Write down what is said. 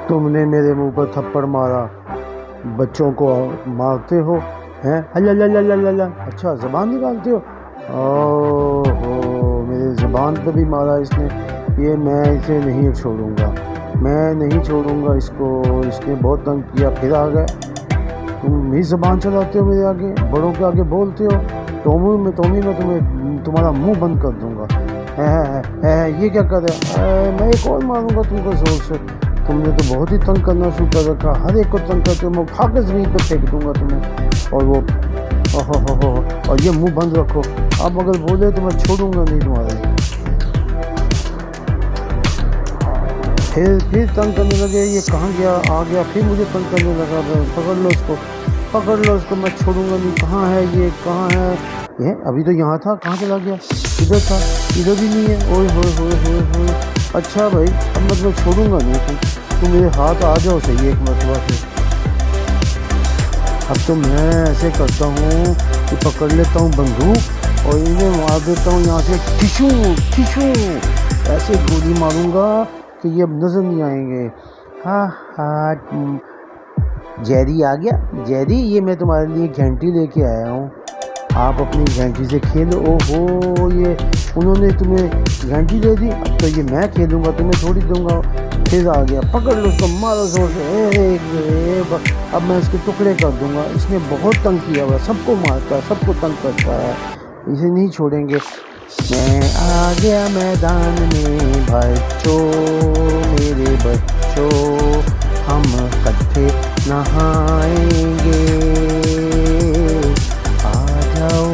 تم نے میرے منہ پر تھپڑ مارا، بچوں کو مارتے ہو ہیں؟ اللہ، اچھا زبان نکالتے ہو؟ اوہ میرے زبان پہ بھی مارا اس نے، یہ میں اسے نہیں چھوڑوں گا، میں نہیں چھوڑوں گا اس کو، اس نے بہت تنگ کیا۔ پھر آ گئے، تم بھی زبان چلاتے ہو میرے آگے، بڑوں کے آگے بولتے ہو، میں تمہارا منہ بند کر دوں گا۔ یہ کیا کر رہا ہے؟ میں ایک اور ماروں گا تم کو زور سے، تم نے تو بہت ہی تنگ کرنا شروع کر رکھا، ہر ایک کو تنگ کرتے ہو، میں اٹھا کے زمین پہ پھینک دوں گا تمہیں۔ اور وہ اور یہ منہ بند رکھو، اب اگر بولے تو میں چھوڑوں گا نہیں تمہارے۔ پھر تنگ کرنے لگے، یہ کہاں گیا؟ آ گیا پھر مجھے تنگ کرنے لگا، پکڑ لو اس کو، میں چھوڑوں گا نہیں۔ کہاں ہے یہ؟ کہاں ہے یہ؟ ابھی تو یہاں تھا، کہاں چلا گیا؟ ادھر تھا، ادھر بھی نہیں ہے۔ اوئے ہوئے، اچھا بھائی اب میں چھوڑوں گا نہیں، تم میرے ہاتھ آ جاؤ صحیح ایک مرتبہ سے۔ اب تو میں ایسے کرتا ہوں کہ پکڑ لیتا ہوں بندوق اور انہیں مار دیتا ہوں یہاں سے، ٹھشو ایسے گولی ماروں گا کہ یہ اب نظر نہیں آئیں گے۔ ہاں جیری آ گیا، جیری یہ میں تمہارے لیے گھنٹی لے کے آیا ہوں، آپ اپنی گھنٹی سے کھیلو۔ اوہو یہ انہوں نے تمہیں گھنٹی دے دی، اب تو یہ میں کھیلوں گا، تمہیں تھوڑی دوں گا۔ پھر آ گیا، پکڑ لو اس کو، مارو زور سے، اب میں اس کے ٹکڑے کر دوں گا۔ اس نے بہت تنگ کیا ہوا، سب کو مارتا ہے، سب کو تنگ کرتا ہے، اسے نہیں چھوڑیں گے۔ میں آ گیا میدان میں بچوں، میرے بچوں، ہم کٹھے نہائیں گے، آ جاؤ